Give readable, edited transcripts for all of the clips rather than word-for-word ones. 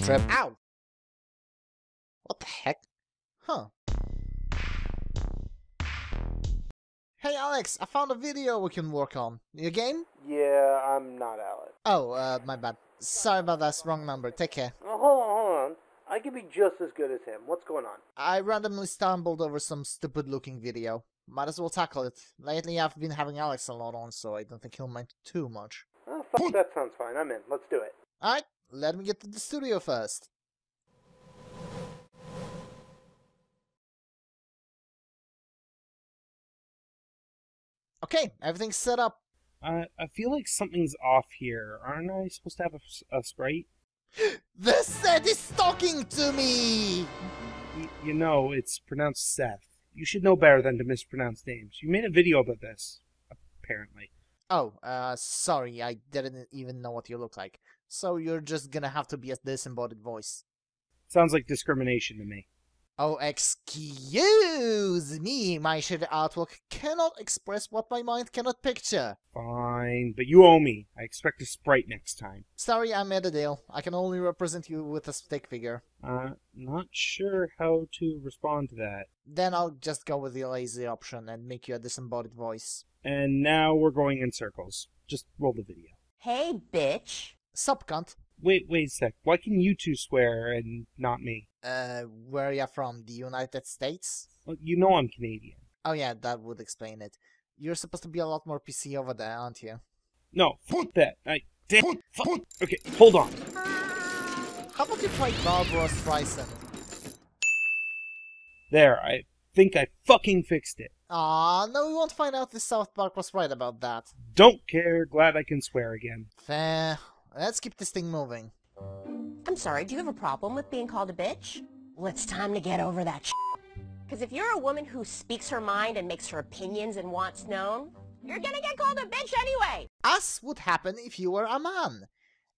trip. Ow! What the heck? Huh. Hey Alex, I found a video we can work on. You game? Yeah, I'm not Alex. Oh, my bad. Sorry about that, wrong number. Take care. Oh, hold on. I can be just as good as him. What's going on? I randomly stumbled over some stupid looking video. Might as well tackle it. Lately I've been having Alex a lot on, so I don't think he'll mind too much. Oh, fuck, that sounds fine. I'm in. Let's do it. Alright, let me get to the studio first. Okay, everything's set up. I feel like something's off here. Aren't I supposed to have a sprite? The set is talking to me! You know, it's pronounced Seth. You should know better than to mispronounce names. You made a video about this, apparently. Oh, sorry, I didn't even know what you look like. So you're just gonna have to be a disembodied voice. Sounds like discrimination to me. Oh, excuse me, my shitty artwork cannot express what my mind cannot picture. Fine, but you owe me. I expect a sprite next time. Sorry, I made a deal. I can only represent you with a stick figure. Not sure how to respond to that. Then I'll just go with the lazy option and make you a disembodied voice. And now we're going in circles. Just roll the video. Hey, bitch. Sup, cunt? Wait a sec. Why can you two swear and not me? Where are you from? The United States? Well, you know I'm Canadian. Oh yeah, that would explain it. You're supposed to be a lot more PC over there, aren't you? No, fuck that. Okay, hold on. How about you try Barbara Streisand? There, I think I fucking fixed it. Aw, no, we won't find out if South Park was right about that. Don't care, glad I can swear again. Fair. Let's keep this thing moving. I'm sorry, do you have a problem with being called a bitch? Well, it's time to get over that shit. Because if you're a woman who speaks her mind and makes her opinions and wants known, you're gonna get called a bitch anyway! As would happen if you were a man.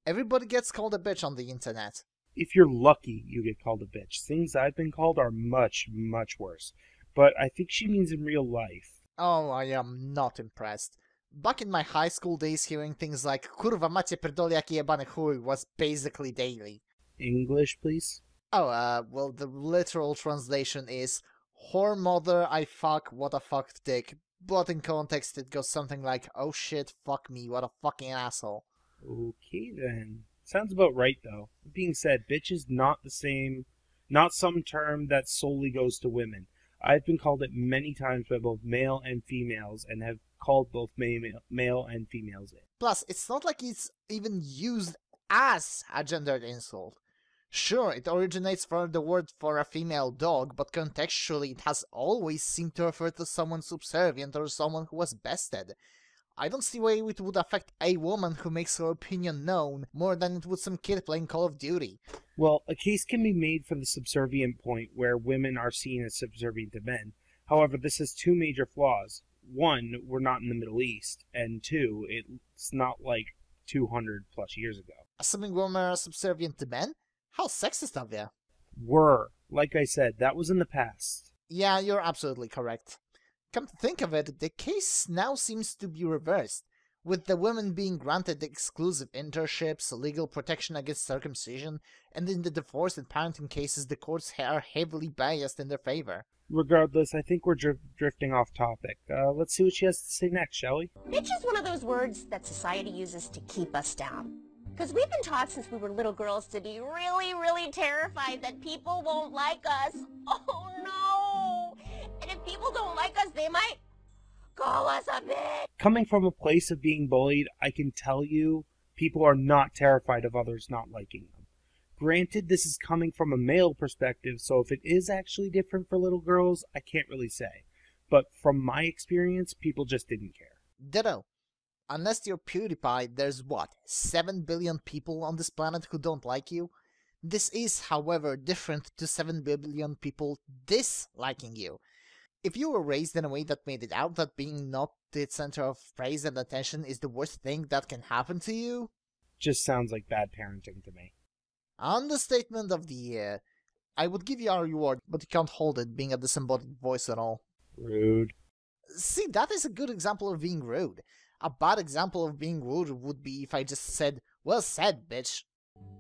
Everybody gets called a bitch on the internet. If you're lucky, you get called a bitch. Things I've been called are much, much worse. But I think she means in real life. Oh, I am not impressed. Back in my high school days, hearing things like Kurwa macie pierdoliaki jebany chuj was basically daily. English, please? Oh, well, the literal translation is whore mother, I fuck, what a fucked dick. But in context, it goes something like, oh shit, fuck me, what a fucking asshole. Okay then. Sounds about right though. That being said, bitch is not some term that solely goes to women. I've been called it many times by both male and females and have called both male and females it. Plus, it's not like it's even used as a gendered insult. Sure, it originates from the word for a female dog, but contextually it has always seemed to refer to someone subservient or someone who was bested. I don't see why it would affect a woman who makes her opinion known more than it would some kid playing Call of Duty. Well, a case can be made for the subservient point where women are seen as subservient to men. However, this has two major flaws. One, we're not in the Middle East, and two, it's not like 200 plus years ago. Assuming women are subservient to men? How sexist of you. Were. Like I said, that was in the past. Yeah, you're absolutely correct. Come to think of it, the case now seems to be reversed, with the women being granted exclusive internships, legal protection against circumcision, and in the divorce and parenting cases the courts are heavily biased in their favor. Regardless, I think we're drifting off topic. Let's see what she has to say next, shall we? Bitch is one of those words that society uses to keep us down. Because we've been taught since we were little girls to be really, really terrified that people won't like us. Oh no! And if people don't like us, they might call us a bitch. Coming from a place of being bullied, I can tell you people are not terrified of others not liking them. Granted, this is coming from a male perspective, so if it is actually different for little girls, I can't really say. But from my experience, people just didn't care. Ditto. Unless you're PewDiePie, there's what, 7 billion people on this planet who don't like you? This is, however, different to 7 billion people disliking you. If you were raised in a way that made it out that being not the center of praise and attention is the worst thing that can happen to you... Just sounds like bad parenting to me. Understatement of the year. I would give you a reward, but you can't hold it being a disembodied voice at all. Rude. See, that is a good example of being rude. A bad example of being rude would be if I just said, well said, bitch.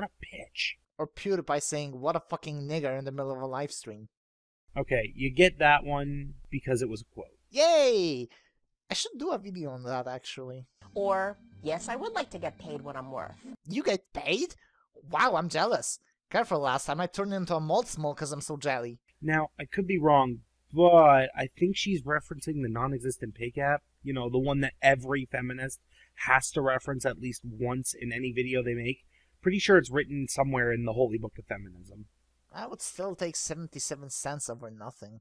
What a bitch. Or PewDiePie saying, what a fucking nigger in the middle of a live stream. Okay, you get that one because it was a quote. Yay! I should do a video on that, actually. Or, yes, I would like to get paid what I'm worth. You get paid? Wow, I'm jealous. Careful, last time I turned into a malt small because I'm so jelly. Now, I could be wrong, but I think she's referencing the non-existent pay gap. You know, the one that every feminist has to reference at least once in any video they make. Pretty sure it's written somewhere in the Holy Book of Feminism. I would still take 77 cents over nothing.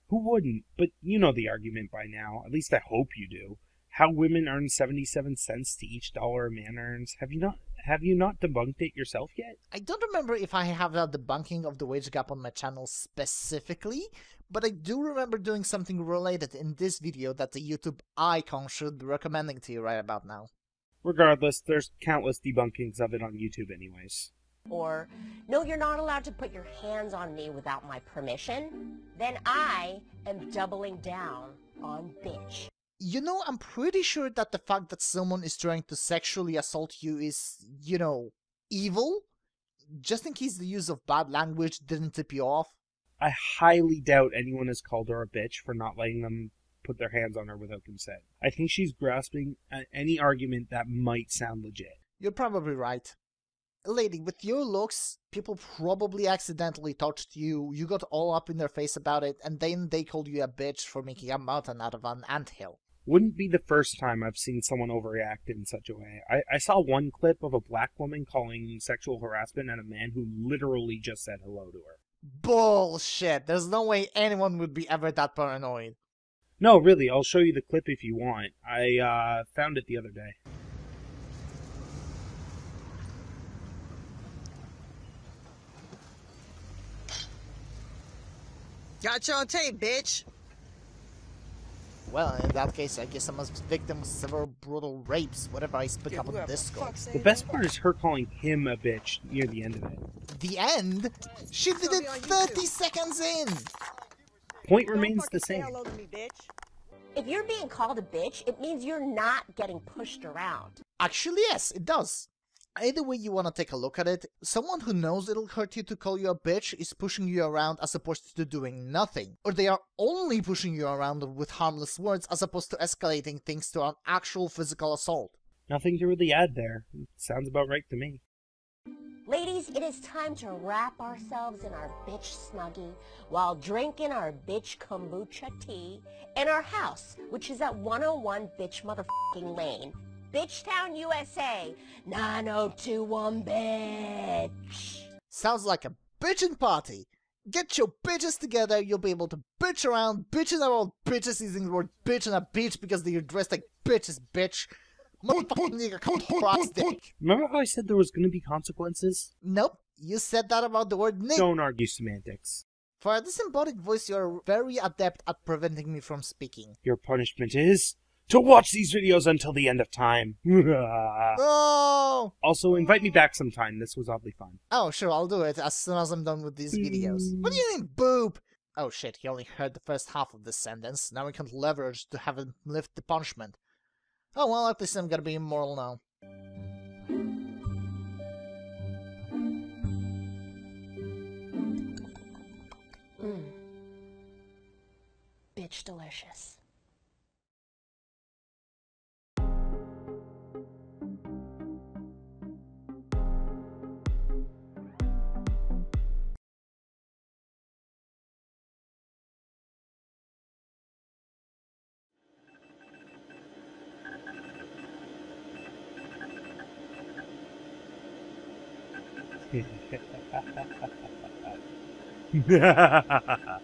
Who wouldn't? But you know the argument by now. At least I hope you do. How women earn 77 cents to each dollar a man earns. Have you not debunked it yourself yet? I don't remember if I have a debunking of the wage gap on my channel specifically, but I do remember doing something related in this video that the YouTube icon should be recommending to you right about now. Regardless, there's countless debunkings of it on YouTube anyways. Or, no, you're not allowed to put your hands on me without my permission. Then I am doubling down on bitch. You know, I'm pretty sure that the fact that someone is trying to sexually assault you is, you know, evil? Just in case the use of bad language didn't tip you off. I highly doubt anyone has called her a bitch for not letting them put their hands on her without consent. I think she's grasping at any argument that might sound legit. You're probably right. Lady, with your looks, people probably accidentally touched you, you got all up in their face about it, and then they called you a bitch for making a mountain out of an anthill. Wouldn't be the first time I've seen someone overreact in such a way. I saw one clip of a black woman calling sexual harassment at a man who literally just said hello to her. Bullshit! There's no way anyone would be ever that paranoid. No, really, I'll show you the clip if you want. I found it the other day. Got you on tape, bitch. Well, in that case, I guess I must be victim of several brutal rapes, whatever I speak up on Discord. The best part is her calling him a bitch near the end of it. The end? She did it 30 seconds in! Point remains the same. If you're being called a bitch, it means you're not getting pushed around. Actually, yes, it does. Either way you want to take a look at it, someone who knows it'll hurt you to call you a bitch is pushing you around as opposed to doing nothing. Or they are only pushing you around with harmless words as opposed to escalating things to an actual physical assault. Nothing to really add there. Sounds about right to me. Ladies, it is time to wrap ourselves in our bitch snuggie while drinking our bitch kombucha tea in our house, which is at 101 Bitch Motherfucking Lane, Bitchtown, USA, 9021 bitch. Sounds like a bitchin' party. Get your bitches together, you'll be able to bitch around, bitching about bitches using the word bitch on a beach because they're dressed like bitches, bitch. Motherfucking nigger, cross dick. Remember how I said there was going to be consequences? Nope, you said that about the word nigger. Don't argue semantics. For a disembodied voice, you're very adept at preventing me from speaking. Your punishment is to watch these videos until the end of time. Oh! Also, invite me back sometime. This was oddly fun. Oh, sure, I'll do it as soon as I'm done with these videos. What do you mean, boop? Oh shit, he only heard the first half of this sentence. Now we can leverage to have him lift the punishment. Oh well, at least I'm gonna be immoral now. Bitch delicious. Ha ha ha ha.